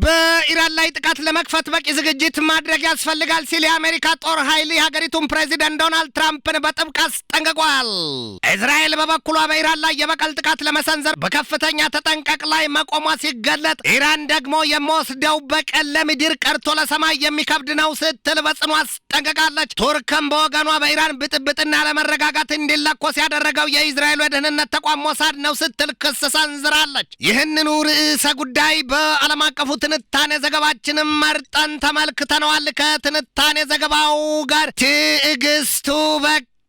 በኢራን ላይ ጥቃት ለመክፈት በቂ ዝግጅት ማድረግ ያስፈልጋል ሲል የአሜሪካ ጦር ኃይል የሀገሪቱን ፕሬዚደንት ዶናልድ ትራምፕን በጥብቅ አስጠንቅቋል። እስራኤል በበኩሏ በኢራን ላይ የበቀል ጥቃት ለመሰንዘር በከፍተኛ ተጠንቀቅ ላይ መቆሟ ሲገለጥ፣ ኢራን ደግሞ የምወስደው በቀል ለምድር ቀርቶ ለሰማይ የሚከብድ ነው ስትል በጽኑ አስጠንቅቃለች። ቱርክም በወገኗ በኢራን ብጥብጥና ለመረጋጋት እንዲለኮስ ያደረገው የእስራኤል የደህንነት ተቋም ሞሳድ ነው ስትል ክስ ሰንዝራለች። ይህንኑ ርዕሰ ጉዳይ በዓለም አቀፉ ትንታኔ ዘገባችንም መርጠን ተመልክተነዋል። ከትንታኔ ዘገባው ጋር ትዕግስቱ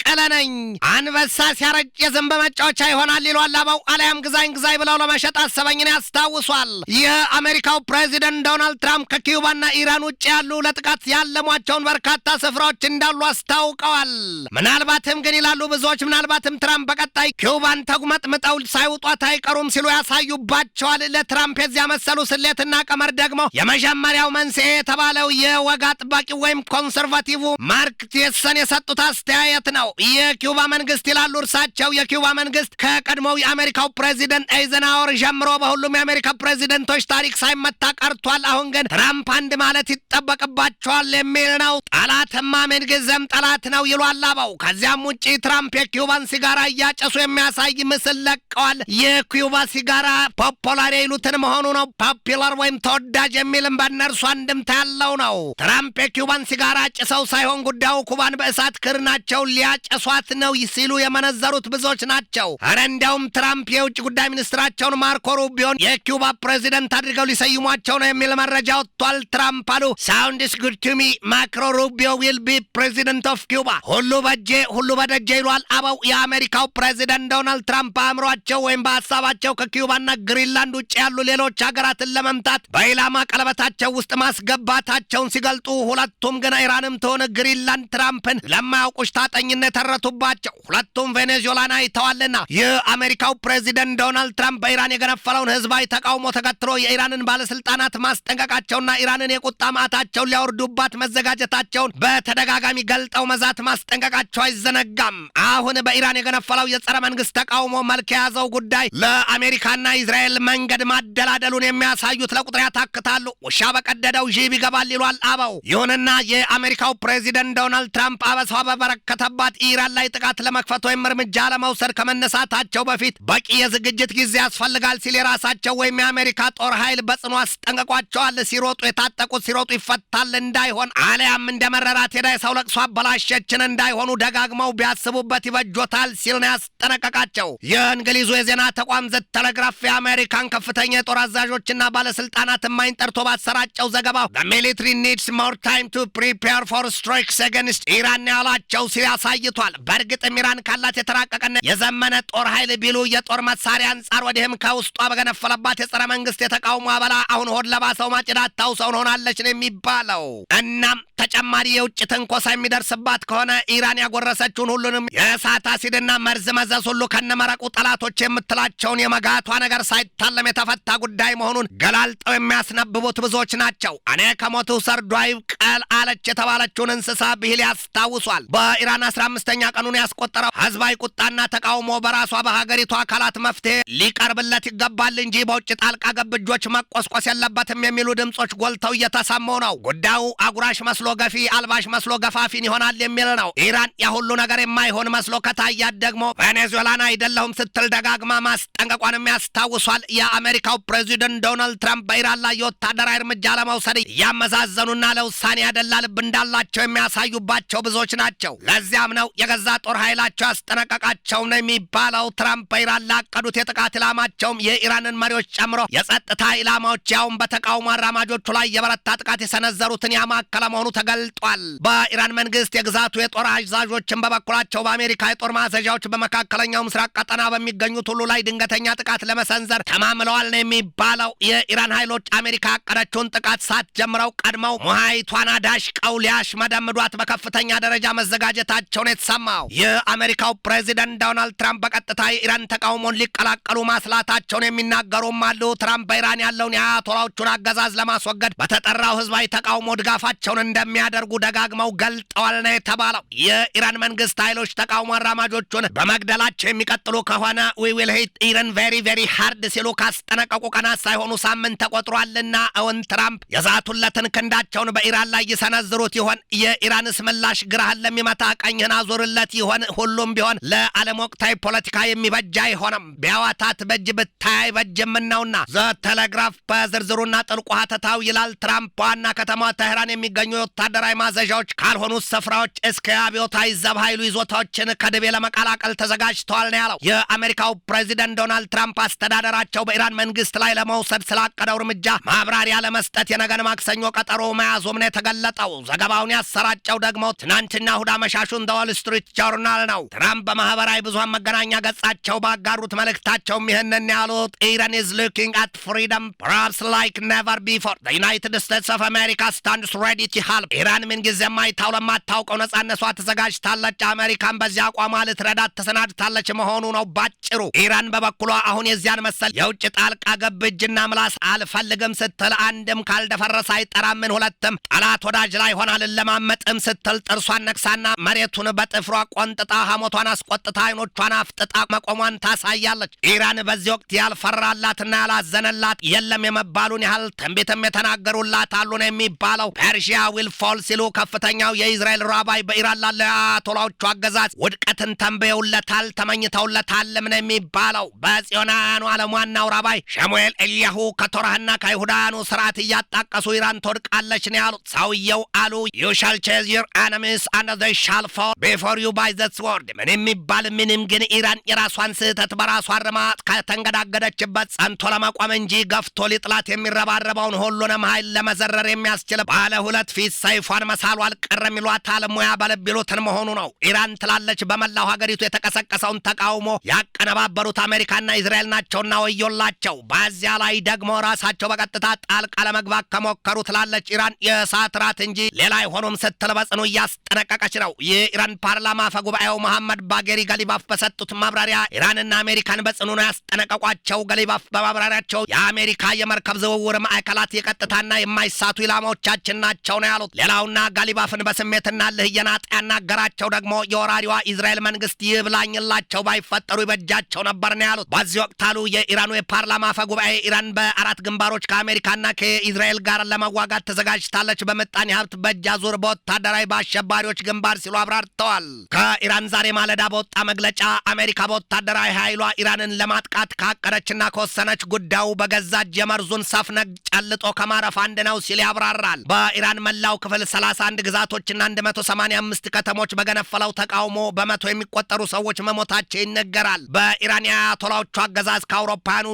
ቀለነኝ አንበሳ ሲያረጭ የዝንብ መጫወቻ ይሆናል ይሏል አበው። አለያም ግዛኝ ብለው ለመሸጥ አሰበኝን ያስታውሷል። የአሜሪካው ፕሬዚደንት ዶናልድ ትራምፕ ከኪዩባና ኢራን ውጭ ያሉ ለጥቃት ያለሟቸውን በርካታ ስፍራዎች እንዳሉ አስታውቀዋል። ምናልባትም ግን ይላሉ ብዙዎች፣ ምናልባትም ትራምፕ በቀጣይ ኪዩባን ተጉመጥምጠው ሳይውጧት አይቀሩም ሲሉ ያሳዩባቸዋል። ለትራምፕ የዚያ መሰሉ ስሌትና ቀመር ደግሞ የመጀመሪያው መንስኤ የተባለው የወግ አጥባቂ ወይም ኮንሰርቫቲቭ ማርክ ቴሰን የሰጡት አስተያየት ነው። የኪዩባ መንግስት ይላሉ እርሳቸው፣ የኪዩባ መንግስት ከቀድሞው የአሜሪካው ፕሬዚደንት ኤይዘንሃወር ጀምሮ በሁሉም የአሜሪካ ፕሬዚደንቶች ታሪክ ሳይመታ ቀርቷል። አሁን ግን ትራምፕ አንድ ማለት ይጠበቅባቸዋል የሚል ነው። ጠላትማ ምንጊዜም ጠላት ነው ይሏል አበው። ከዚያም ውጭ ትራምፕ የኪዩባን ሲጋራ እያጨሱ የሚያሳይ ምስል ለቀዋል። የኪዩባ ሲጋራ ፖፑላር ይሉትን መሆኑ ነው። ፖፑላር ወይም ተወዳጅ የሚልም በእነርሱ አንድምታ ያለው ነው። ትራምፕ የኪዩባን ሲጋራ ጭሰው ሳይሆን ጉዳዩ ኩባን በእሳት ክርናቸው ጨሷት ነው ሲሉ የመነዘሩት ብዙዎች ናቸው። አረ እንዲያውም ትራምፕ የውጭ ጉዳይ ሚኒስትራቸውን ማርኮ ሩቢዮን የኪዩባ ፕሬዚደንት አድርገው ሊሰይሟቸው ነው የሚል መረጃ ወጥቷል። ትራምፕ አሉ ሳውንድስ ጉድ ቱ ሚ ማርኮ ሩቢዮ ዊል ቢ ፕሬዚደንት ኦፍ ኪዩባ። ሁሉ በጄ ሁሉ በደጄ ይሏል አበው። የአሜሪካው ፕሬዚደንት ዶናልድ ትራምፕ በአእምሯቸው ወይም በሀሳባቸው ከኪዩባና ግሪንላንድ ውጭ ያሉ ሌሎች ሀገራትን ለመምታት በኢላማ ቀለበታቸው ውስጥ ማስገባታቸውን ሲገልጡ፣ ሁለቱም ግን ኢራንም ትሆን ግሪንላንድ ትራምፕን ለማያውቁሽ ታጠኝነት ተረቱባቸው። ሁለቱም ቬኔዙዌላን አይተዋልና የአሜሪካው ፕሬዚደንት ዶናልድ ትራምፕ በኢራን የገነፈለውን ህዝባዊ ተቃውሞ ተከትሎ የኢራንን ባለስልጣናት ማስጠንቀቃቸውና ኢራንን የቁጣ ማዕታቸውን ሊያወርዱባት መዘጋጀታቸውን በተደጋጋሚ ገልጠው መዛት ማስጠንቀቃቸው አይዘነጋም። አሁን በኢራን የገነፈለው የጸረ መንግስት ተቃውሞ መልክ የያዘው ጉዳይ ለአሜሪካና እስራኤል መንገድ ማደላደሉን የሚያሳዩት ለቁጥር ያታክታሉ። ውሻ በቀደደው ዥብ ይገባል ይሏል አበው። ይሁንና የአሜሪካው ፕሬዚደንት ዶናልድ ትራምፕ አበሳው በበረከተባት ኢራን ላይ ጥቃት ለመክፈት ወይም እርምጃ ለመውሰድ ከመነሳታቸው በፊት በቂ የዝግጅት ጊዜ ያስፈልጋል ሲል የራሳቸው ወይም የአሜሪካ ጦር ኃይል በጽኑ አስጠንቅቋቸዋል። ሲሮጡ የታጠቁት ሲሮጡ ይፈታል እንዳይሆን፣ አለያም እንደ መረራት ሄዳ የሰው ለቅሶ አበላሸችን እንዳይሆኑ ደጋግመው ቢያስቡበት ይበጆታል ሲል ነው ያስጠነቀቃቸው። የእንግሊዙ የዜና ተቋም ዘ ቴሌግራፍ የአሜሪካን ከፍተኛ የጦር አዛዦችና ባለስልጣናት ማይን ጠርቶ ባሰራጨው ዘገባው the military needs more time to prepare for strikes against ኢራን ያላቸው ያሳይቷል። በእርግጥም ኢራን ካላት የተራቀቀና የዘመነ ጦር ኃይል ቢሉ የጦር መሳሪያ አንጻር ወዲህም ከውስጧ በገነፈለባት የጸረ መንግስት የተቃውሞ አበላ አሁን ሆድ ለባሰው ማጭዳት ታውሰውን ሆናለች ነው የሚባለው። እናም ተጨማሪ የውጭ ትንኮሳ የሚደርስባት ከሆነ ኢራን ያጎረሰችውን ሁሉንም የእሳት አሲድና መርዝ መዘዝ ሁሉ ከነመረቁ ጠላቶች የምትላቸውን የመጋቷ ነገር ሳይታለም የተፈታ ጉዳይ መሆኑን ገላልጠው የሚያስነብቡት ብዙዎች ናቸው። እኔ ከሞቱ ሰርዶ አይብቀል አለች የተባለችውን እንስሳ ብሂል ያስታውሷል። በኢራን 15ኛ ቀኑን ያስቆጠረው ህዝባዊ ቁጣና ተቃውሞ በራሷ በሀገሪቱ አካላት መፍትሄ ሊቀርብለት ይገባል እንጂ በውጭ ጣልቃ ገብ እጆች መቆስቆስ የለበትም የሚሉ ድምጾች ጎልተው እየተሰሙ ነው። ጉዳዩ አጉራሽ መስሎ ገፊ አልባሽ መስሎ ገፋፊን ይሆናል የሚል ነው። ኢራን ያሁሉ ነገር የማይሆን መስሎ ከታያት ደግሞ ቬኔዙዌላን አይደለሁም ስትል ደጋግማ ማስጠንቀቋንም ያስታውሷል። የአሜሪካው ፕሬዚደንት ዶናልድ ትራምፕ በኢራን ላይ የወታደራዊ እርምጃ ለመውሰድ እያመዛዘኑና ለውሳኔ ያደላ ልብ እንዳላቸው የሚያሳዩባቸው ብዙዎች ናቸው። ለዚያም ነው የገዛ ጦር ኃይላቸው ያስጠነቀቃቸው ነው የሚባለው። ትራምፕ በኢራን ላቀዱት የጥቃት ኢላማቸውም የኢራንን መሪዎች ጨምሮ የጸጥታ ኢላማዎች ያውም በተቃውሞ አራማጆቹ ላይ የበረታ ጥቃት የሰነዘሩትን ያማከለ መሆኑ ተገልጧል። በኢራን መንግስት የግዛቱ የጦር አዛዦችን በበኩላቸው በአሜሪካ የጦር ማዘዣዎች በመካከለኛው ምስራቅ ቀጠና በሚገኙት ሁሉ ላይ ድንገተኛ ጥቃት ለመሰንዘር ተማምለዋል ነው የሚባለው። የኢራን ኃይሎች አሜሪካ ያቀደችውን ጥቃት ሳትጀምረው ቀድመው ሙሃይቷን አዳሽቀው ሊያሽመደምዷት በከፍተኛ ደረጃ መዘጋጀታቸውን የተሰማው የአሜሪካው ፕሬዚደንት ዶናልድ ትራምፕ በቀጥታ የኢራን ተቃውሞን ሊቀላቀሉ ማስላታቸውን የሚናገሩም አሉ። ትራምፕ በኢራን ያለውን የአያቶላዎቹን አገዛዝ ለማስወገድ በተጠራው ህዝባዊ ተቃውሞ ድጋፋቸውን እንደ እንደሚያደርጉ ደጋግመው ገልጠዋል ነው የተባለው። የኢራን መንግስት ኃይሎች ተቃውሞ አራማጆቹን በመግደላቸው የሚቀጥሉ ከሆነ we will hit Iran very very hard ሲሉ ካስጠነቀቁ ቀናት ሳይሆኑ ሳምንት ተቆጥሯልና እውን ትራምፕ የዛቱለትን ክንዳቸውን በኢራን ላይ ይሰነዝሩት ይሆን? የኢራንስ ምላሽ ግራህን ለሚመታ ቀኝህን አዙርለት ይሆን? ሁሉም ቢሆን ለዓለም ወቅታዊ ፖለቲካ የሚበጃ አይሆንም። ቢያዋታት በጅ ብታይ በጅም ነውና ዘ ቴሌግራፍ በዝርዝሩና ጥልቁ ሀተታው ይላል። ትራምፕ ዋና ከተማ ተህራን የሚገኙ ወታደራዊ ማዘዣዎች ካልሆኑት ስፍራዎች እስከ አብዮታዊ ዘብ ኃይሉ ይዞታዎችን ከድቤ ለመቀላቀል ተዘጋጅተዋል ነው ያለው። የአሜሪካው ፕሬዚደንት ዶናልድ ትራምፕ አስተዳደራቸው በኢራን መንግስት ላይ ለመውሰድ ስላቀደው እርምጃ ማብራሪያ ለመስጠት የነገን ማክሰኞ ቀጠሮ መያዙም ነው የተገለጠው። ዘገባውን ያሰራጨው ደግሞ ትናንትና እሁድ አመሻሹን ዘ ዎል ስትሪት ጆርናል ነው። ትራምፕ በማህበራዊ ብዙሃን መገናኛ ገጻቸው ባጋሩት መልእክታቸውም ይህንን ያሉት ኢራን is looking at freedom perhaps like never before the United States of America stands ready to help ኢራን ምን ጊዜ የማይታው ለማታውቀው ነጻነቷ ተዘጋጅታለች። አሜሪካን በዚያ አቋሟ ልትረዳት ተሰናድታለች መሆኑ ነው ባጭሩ። ኢራን በበኩሏ አሁን የዚያን መሰል የውጭ ጣልቃ ገብ እጅና ምላስ አልፈልግም ስትል አንድም ካልደፈረሰ አይጠራምን ሁለትም ጠላት ወዳጅ ላይ ሆና ልለማመጥም ስትል ጥርሷን ነክሳና መሬቱን በጥፍሯ ቆንጥጣ ሐሞቷን አስቆጥታ አይኖቿን አፍጥጣ መቆሟን ታሳያለች። ኢራን በዚህ ወቅት ያልፈራላትና ያላዘነላት የለም የመባሉን ያህል ትንቢትም የተናገሩላት አሉ ነው የሚባለው። ፐርሺያ ዊል ፎል ሲሉ ከፍተኛው የእስራኤል ራባይ በኢራን ላለ አያቶላዎቹ አገዛዝ ውድቀትን ተንበየውለታል ተመኝተውለታል ነው የሚባለው። በጽዮናውያኑ ዓለም ዋናው ራባይ ሸሙኤል ኤልያሁ ከቶራህና ከይሁዳውያኑ ስርዓት እያጣቀሱ ኢራን ትወድቃለች ነው ያሉት። ሰውየው አሉ you shall chase your enemies and they shall fall before you by the sword ምን የሚባል ምንም ግን ኢራን የራሷን ስህተት በራሷ ርማት ከተንገዳገደችበት ጸንቶ ለመቆም እንጂ ገፍቶ ሊጥላት የሚረባረበውን ሁሉንም ኃይል ለመዘረር የሚያስችል ባለ ሁለት ፊት ሰይፏን መሳሉ አልቀረም ይሏታል። ሙያ በልብ ይሉትን መሆኑ ነው። ኢራን ትላለች በመላው ሀገሪቱ የተቀሰቀሰውን ተቃውሞ ያቀነባበሩት አሜሪካና እስራኤል ናቸውና ወዮላቸው። በዚያ ላይ ደግሞ ራሳቸው በቀጥታ ጣልቃ ለመግባት ከሞከሩ ትላለች ኢራን የእሳት ራት እንጂ ሌላ አይሆኑም ስትል በጽኑ እያስጠነቀቀች ነው። የኢራን ፓርላማ አፈጉባኤው መሐመድ ባጌሪ ገሊባፍ በሰጡት ማብራሪያ ኢራንና አሜሪካን በጽኑ ነው ያስጠነቀቋቸው። ገሊባፍ በማብራሪያቸው የአሜሪካ የመርከብ ዝውውር ማዕከላት የቀጥታና የማይሳቱ ኢላማዎቻችን ናቸው ነው ያሉት። ሌላውና ጋሊባፍን በስሜትና ልህ እየናጠ ያናገራቸው ደግሞ የወራሪዋ እስራኤል መንግስት ይብላኝላቸው ባይፈጠሩ ይበጃቸው ነበር ነው ያሉት። በዚህ ወቅት አሉ የኢራኑ የፓርላማ አፈጉባኤ ኢራን በአራት ግንባሮች ከአሜሪካና ከእስራኤል ጋር ለመዋጋት ተዘጋጅታለች። በምጣኔ ሀብት በእጅ አዙር፣ በወታደራዊ፣ በአሸባሪዎች ግንባር ሲሉ አብራርተዋል። ከኢራን ዛሬ ማለዳ በወጣ መግለጫ አሜሪካ በወታደራዊ ኃይሏ ኢራንን ለማጥቃት ካቀደችና ከወሰነች ጉዳዩ በገዛ እጅ የመርዙን ሰፍነግ ጨልጦ ከማረፍ አንድ ነው ሲል ያብራራል። በኢራን መላው ክፍል 31 ግዛቶችና 185 ከተሞች በገነፈለው ተቃውሞ በመቶ የሚቆጠሩ ሰዎች መሞታቸው ይነገራል። በኢራን የአያቶላዎቹ አገዛዝ ከአውሮፓውያኑ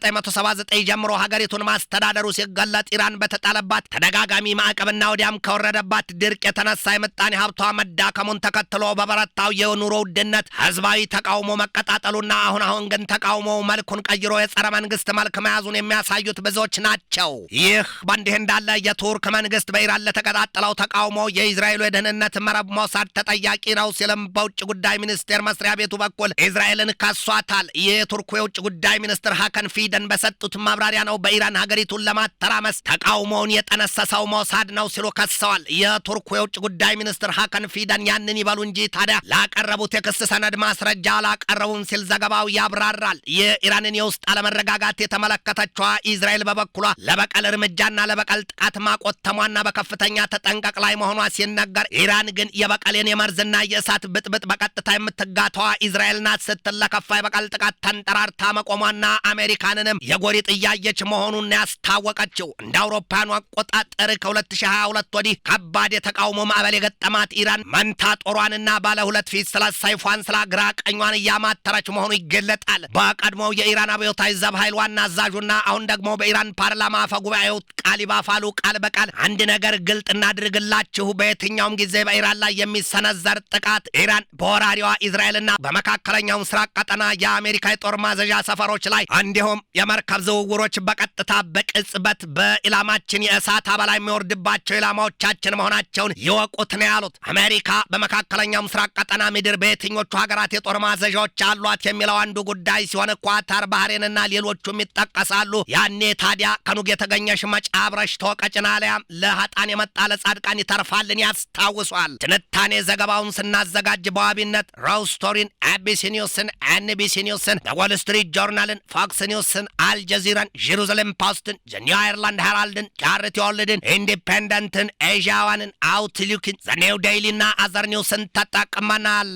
1979 ጀምሮ ሀገሪቱን ማስተዳደሩ ሲገለጥ ኢራን በተጣለባት ተደጋጋሚ ማዕቀብና ወዲያም ከወረደባት ድርቅ የተነሳ የምጣኔ ሀብቷ መዳከሙን ተከትሎ በበረታው የኑሮ ውድነት ህዝባዊ ተቃውሞ መቀጣጠሉና አሁን ግን ተቃውሞው መልኩን ቀይሮ የጸረ መንግስት መልክ መያዙን የሚያሳዩት ብዙዎች ናቸው። ይህ በእንዲህ እንዳለ የቱርክ መንግስት በኢራን ለተቀጣጠለው ተቃውሞ የእስራኤሉ የደህንነት መረብ ሞሳድ ተጠያቂ ነው ሲልም በውጭ ጉዳይ ሚኒስቴር መስሪያ ቤቱ በኩል እስራኤልን ከሷታል። የቱርኩ የውጭ ጉዳይ ሚኒስትር ሀከን ፊደን በሰጡት ማብራሪያ ነው በኢራን ሀገሪቱን ለማተራመስ ተቃውሞውን የጠነሰሰው ሞሳድ ነው ሲሉ ከሰዋል። የቱርኩ የውጭ ጉዳይ ሚኒስትር ሀከን ፊደን ያንን ይበሉ እንጂ ታዲያ ላቀረቡት የክስ ሰነድ ማስረጃ አላቀረቡም ሲል ዘገባው ያብራራል። የኢራንን የውስጥ አለመረጋጋት የተመለከተችዋ እስራኤል በበኩሏ ለበቀል እርምጃና ለበቀል ጥቃት ማቆተሟና በከፍተኛ ተጠንቀቅ ላይ መሆኗ ሲነገር፣ ኢራን ግን የበቀልን የመርዝና የእሳት ብጥብጥ በቀጥታ የምትጋተዋ እስራኤል ናት ስትል ለከፋ የበቀል ጥቃት ተንጠራርታ መቆሟና አሜሪካንንም የጎሪጥ እያየች መሆኑን ያስታወቀችው። እንደ አውሮፓውያኑ አቆጣጠር ከ2022 ወዲህ ከባድ የተቃውሞ ማዕበል የገጠማት ኢራን መንታ ጦሯንና ባለ ሁለት ፊት ስለት ሰይፏን ስላ ግራ ቀኟን እያማተረች መሆኑ ይገለጣል። በቀድሞው የኢራን አብዮታዊ ዘብ ኃይል ዋና አዛዡና አሁን ደግሞ በኢራን ፓርላማ አፈጉባኤው ቃሊባፍ አሉ ቃል በቃል አንድ ነገር ግልጥ እናድርግላችሁ፣ በየትኛውም ጊዜ በኢራን ላይ የሚሰነዘር ጥቃት ኢራን በወራሪዋ እስራኤልና በመካከለኛው ምስራቅ ቀጠና የአሜሪካ የጦር ማዘዣ ሰፈሮች ላይ እንዲሁም የመርከብ ዝውውሮች በቀጥታ በቅጽበት በኢላማችን የእሳት አበላ የሚወርድባቸው ኢላማዎቻችን መሆናቸውን ይወቁት ነው ያሉት። አሜሪካ በመካከለኛው ምስራቅ ቀጠና ምድር በየትኞቹ ሀገራት የጦር ማዘዣዎች አሏት የሚለው አንዱ ጉዳይ ሲሆን ኳታር፣ ባህሬንና ሌሎቹም ይጠቀሳሉ። ያኔ ታዲያ ከኑግ የተገኘሽ መጫብረሽ ተወቀጭና አልያም ለሀጣን የመጣ ለጻድቃን ይተርፋልን ያስታውሷል። ትንታኔ ዘገባውን ስናዘጋጅ በዋቢነት ሮውስቶሪን፣ ኤቢሲ ኒውስን፣ ኤንቢሲ ኒውስን፣ ወል ስትሪት ጆርናልን፣ ፎክስ ኒውስን፣ አልጀዚራን፣ ጄሩሳሌም ፖስትን፣ ዘኒው አየርላንድ ሄራልድን፣ ቻሪቲ ወርልድን፣ ኢንዲፔንደንትን፣ ኤዥያዋንን፣ አውትሉክን፣ ዘኒው ዴይሊና አዘር ኒውስን ተጠቅመናል።